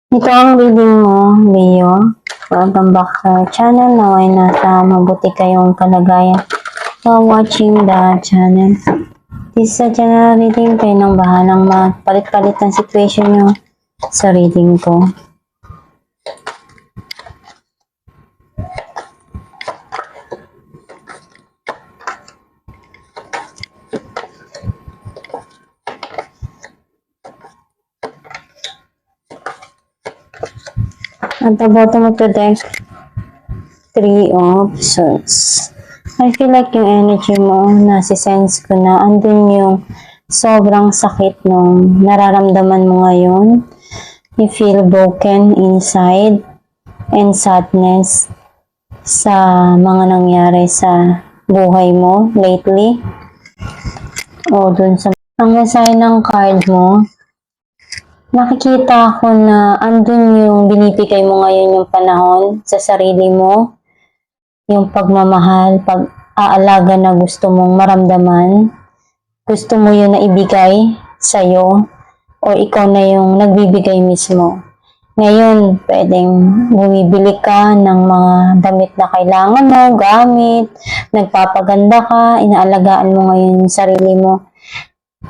Ito ang reading mo, Leo. Welcome back sa channel. Naway nasa mabuti kayong kalagayan while watching the channel. This is a general reading. Kayo nang bahalang magpalit-palit ng situation nyo sa reading ko. At the bottom of the deck, 3 of Swords. I feel like yung energy mo, nasi-sense ko na andun yung sobrang sakit nung nararamdaman mo ngayon. You feel broken inside and sadness sa mga nangyari sa buhay mo lately. O dun sa ang mensahe ng card mo, nakikita ko na andun yung binibigay mo ngayon yung panahon sa sarili mo, yung pagmamahal, pag-aalaga na gusto mong maramdaman, gusto mo yun na ibigay sa'yo, o ikaw na yung nagbibigay mismo. Ngayon, pwedeng bumibili ka ng mga damit na kailangan mo, gamit, nagpapaganda ka, inaalagaan mo ngayon yung sarili mo.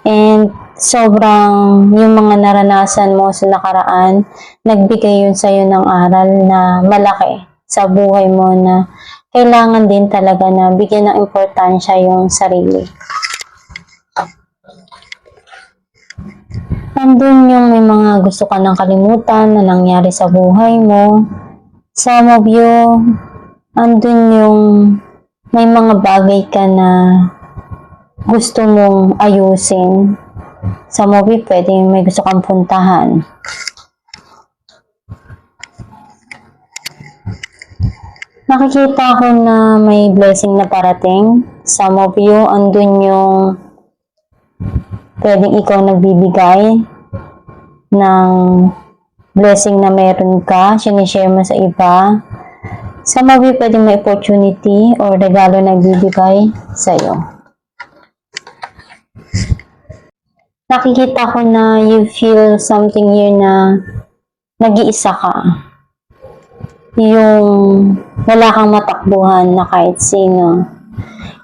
And sobrang yung mga naranasan mo sa nakaraan, nagbigay yun sa'yo ng aral na malaki sa buhay mo na kailangan din talaga na bigyan ng importansya yung sarili. Andun yung may mga gusto ka nang kalimutan na nangyari sa buhay mo. Some of you, andun yung may mga bagay ka na gusto mong ayusin. Some of you, pwedeng may gusto kang puntahan. Nakikita ko na may blessing na parating. Some of you, andun yung pwedeng ikaw nagbibigay ng blessing na meron ka, sinishare mo sa iba. Some of you, pwedeng may opportunity or regalo na nagbibigay sa'yo. Nakikita ko na you feel something here na nag-iisa ka. Yung wala kang matakbuhan na kahit sino.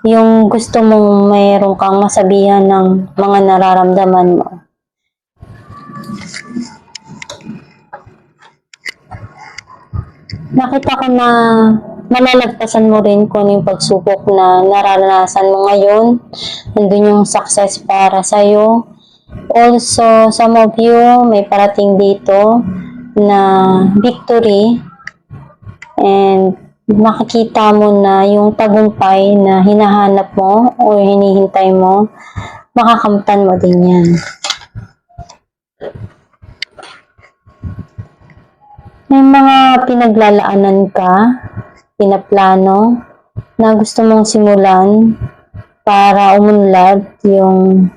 Yung gusto mong mayroon kang masabihan ng mga nararamdaman mo. Nakita ko na malalagpasan mo rin kung yung pagsubok na nararanasan mo ngayon. Nandun yung success para sa'yo. Also, some of you may parating dito na victory and makikita mo na yung tagumpay na hinahanap mo o hinihintay mo, makakamtan mo din yan. May mga pinaglalaanan ka, pinaplano, na gusto mong simulan para umunlad yung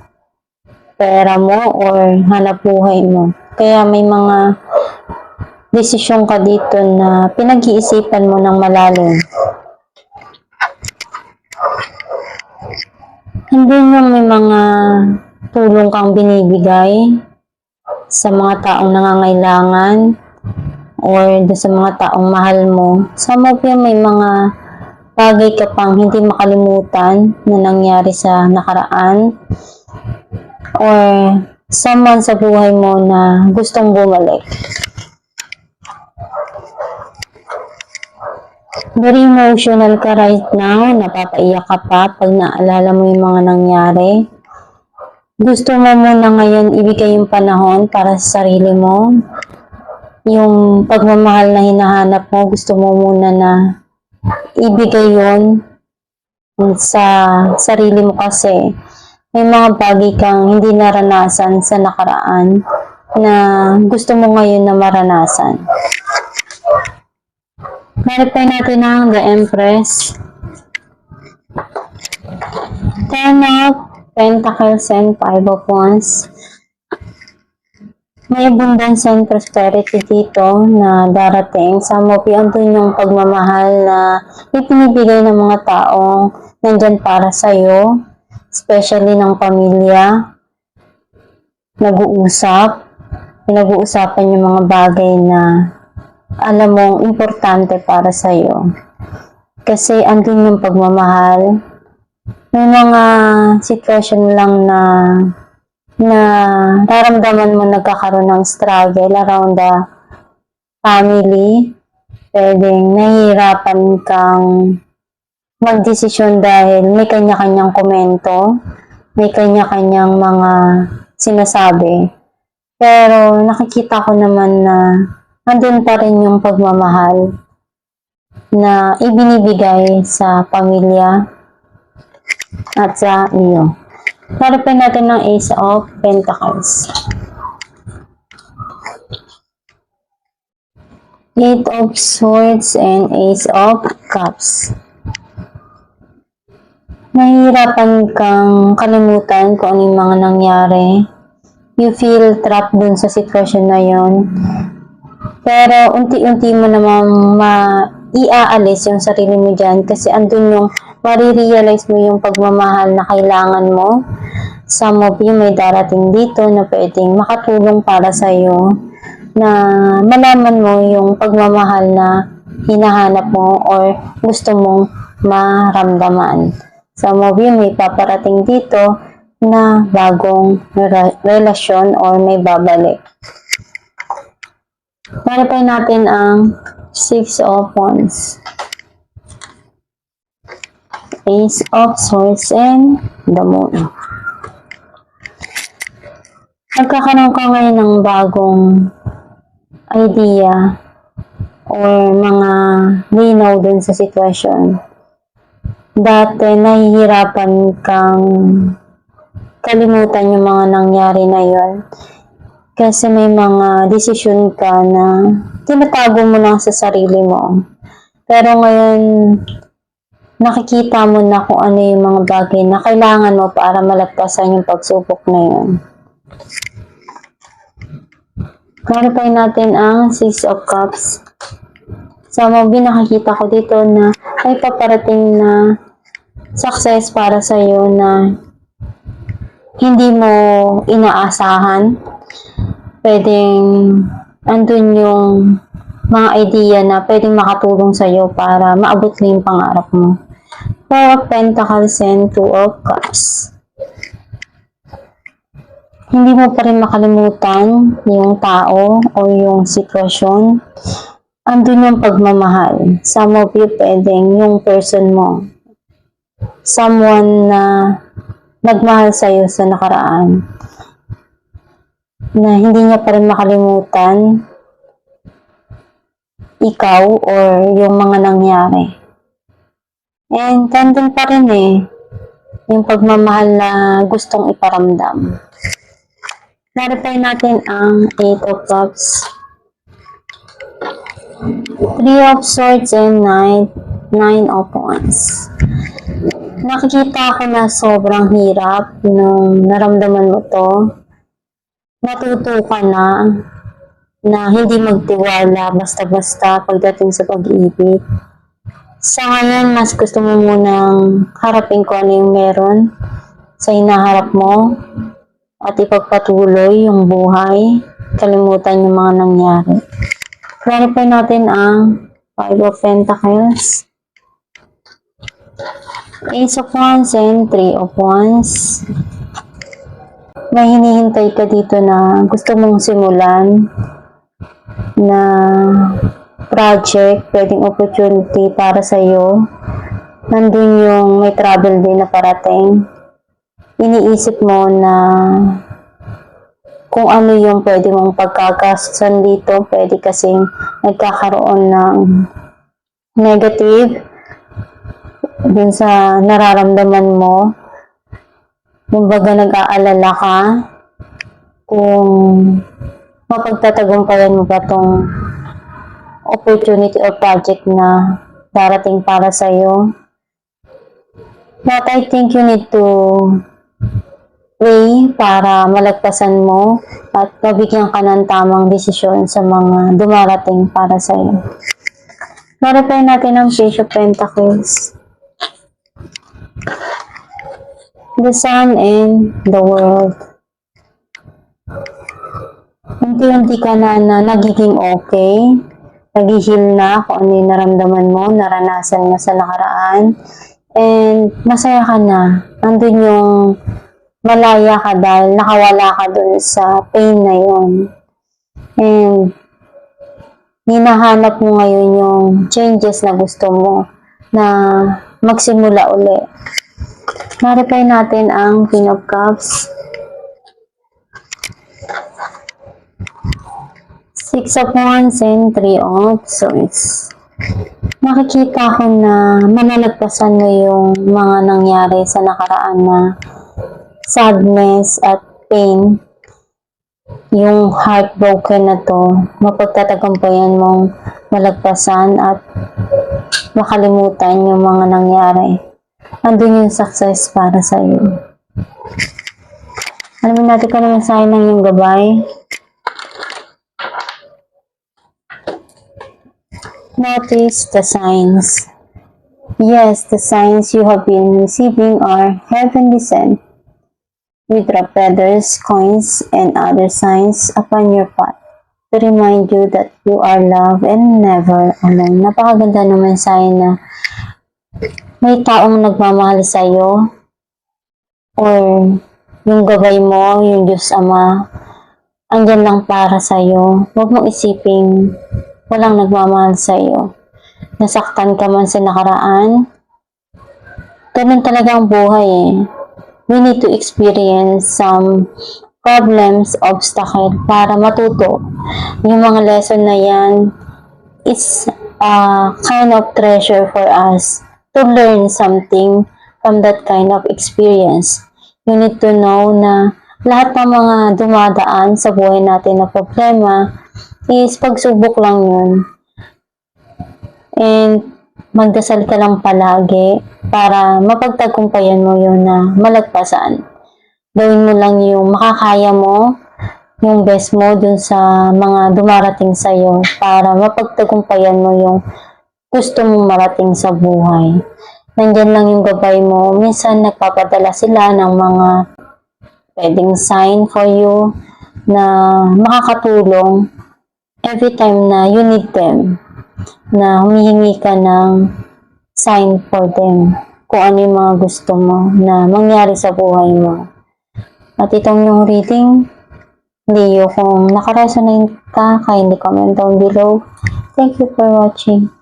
pera mo or hanap buhay mo. Kaya may mga desisyon ka dito na pinag-iisipan mo ng malalim. Hindi mo may mga tulong kang binibigay sa mga taong nangangailangan or sa mga taong mahal mo. Some of you may mga bagay ka pang hindi makalimutan na nangyari sa nakaraan or someone sa buhay mo na gustong bumalik. Very emotional ka right now, napapaiyak ka pa pag naalala mo yung mga nangyari. Gusto mo muna ngayon ibigay yung panahon para sa sarili mo. Yung pagmamahal na hinahanap mo, gusto mo muna na ibigay yun sa sarili mo kasi may mga bagay kang hindi naranasan sa nakaraan na gusto mo ngayon na maranasan. Clarify natin ang The Empress, Ten of Pentacles and Five of Wands. May abundance and prosperity dito na darating. Some of you, andun yung pagmamahal na ipinibigay ng mga taong nandyan para sa'yo, especially ng pamilya, nag-uusap, pinag-uusapan yung mga bagay na alam mong importante para sa'yo. Kasi andun yung pagmamahal. May mga sitwasyon lang na nararamdaman mo nagkakaroon ng struggle around the family. Pwedeng nahihirapan kang magdesisyon dahil may kanya-kanyang komento, may kanya-kanyang mga sinasabi. Pero nakikita ko naman na andun pa rin yung pagmamahal na ibinibigay sa pamilya at sa iyo. Harapin natin ng Ace of Pentacles. Eight of Swords and Ace of Cups. Nahihirapan kang kalimutan kung ano yung mga nangyari. You feel trapped dun sa sitwasyon na yon. Pero unti-unti mo namang iaalis yung sarili mo dyan kasi andun yung marirealize mo yung pagmamahal na kailangan mo. Some of you may darating dito na pwedeng makatulong para sa'yo na malaman mo yung pagmamahal na hinahanap mo or gusto mong maramdaman. Some of you may paparating dito na bagong relasyon or may babalik. Marapay natin ang Six of Wands, Ace of Swords, and the Moon. Nagkakaroon ka ngayon ng bagong idea or mga linaw dun sa sitwasyon. Dati nahihirapan kang kalimutan yung mga nangyari na yon kasi may mga desisyon ka na tinatago mo lang sa sarili mo. Pero ngayon, nakikita mo na kung ano yung mga bagay na kailangan mo para malagpasan yung pagsubok na yun. Clarify natin ang Six of Cups. Sa mga nakikita ko dito na may paparating na success para sa iyo na hindi mo inaasahan. Pwedeng andun yung mga idea na pwedeng makatulong sa iyo para maabot mo yung pangarap mo. Four of Pentacles and Two of Cups. Hindi mo pa rin makalimutan yung tao o yung sitwasyon. Andun yung pagmamahal. Some of you pwedeng yung person mo. Someone na nagmahal sa'yo sa nakaraan. Na hindi niya pa rin makalimutan ikaw or yung mga nangyari. And nandun pa rin yung pagmamahal na gustong iparamdam. Clarify natin ang Eight of Cups, Three of Swords, and Nine of Wands. Nakikita ko na sobrang hirap nung naramdaman mo to. Natuto ka na hindi magtiwala basta-basta pagdating sa pag-ibig. Sa ngayon, mas gusto mo munang harapin kung ano yung meron sa hinaharap mo at ipagpatuloy yung buhay, kalimutan yung mga nangyari. Clarify natin ang Five of Pentacles, Ace of Wands, and Three of Wands. May hinihintay ka dito na gusto mong simulan na project, pwedeng opportunity para sa iyo. Nandun yung may travel din na parating. Iniisip mo na kung ano yung pwede mong pagkagastusan dito. Pwede kasing nagkakaroon ng negative dun sa nararamdaman mo. Kumbaga nag-aalala ka kung mapagtatagumpayan mo ba tong opportunity or project na darating para sa iyo. But I think you need to pray para malagpasan mo at mabigyan ka ng tamang desisyon sa mga dumarating para sa iyo. Clarify natin ang Page of Pentacles, the Sun, and the World. unti-unti ka na nagiging okay, nag-heal na kung ano yung naramdaman mo, naranasan mo sa nakaraan, and masaya ka na. Nandun yung malaya ka dahil nakawala ka dun sa pain na yun. And hinahanap mo ngayon yung changes na gusto mo na magsimula uli. Na-reply natin ang King of Cups, Six of Wands, and Three of Swords. Nakikita ko na manalagpasan mo yung mga nangyari sa nakaraan na sadness at pain. Yung heartbroken na to, mapagtatagumpayan mong malagpasan at makalimutan yung mga nangyari. Andun yung success para sa iyo. Alamin natin kung ano mensahe ng iyong gabay. Notice the signs. Yes, the signs you have been receiving are heavenly sent. We drop feathers, coins, and other signs upon your path to remind you that you are loved and never alone. Napakaganda ng mensahe na may taong nagmamahal sa iyo, or yung gabay mo, yung Diyos Ama, andyan lang para sa iyo. Huwag mong isiping walang nagmamahal sa iyo. Nasaktan ka man sa nakaraan, ganun talaga ang buhay eh. We need to experience some problems, obstacle para matuto. Yung mga lesson na yan is a kind of treasure for us to learn something from that kind of experience. You need to know na lahat ng mga dumadaan sa buhay natin na problema is pagsubok lang yun. And magdasal ka lang palagi para mapagtagumpayan mo yun na malagpasan. Gawin mo lang yung makakaya mo, yung best mo dun sa mga dumarating sa'yo para mapagtagumpayan mo yung gusto mong marating sa buhay. Nandyan lang yung gabay mo. Minsan nagpapadala sila ng mga pwedeng sign for you na makakatulong every time na you need them, na humihingi ka ng sign for them kung ano yung mga gusto mo na mangyari sa buhay mo. At itong yung reading, Leo, kung nakaresonate ka, kindly comment down below. Thank you for watching.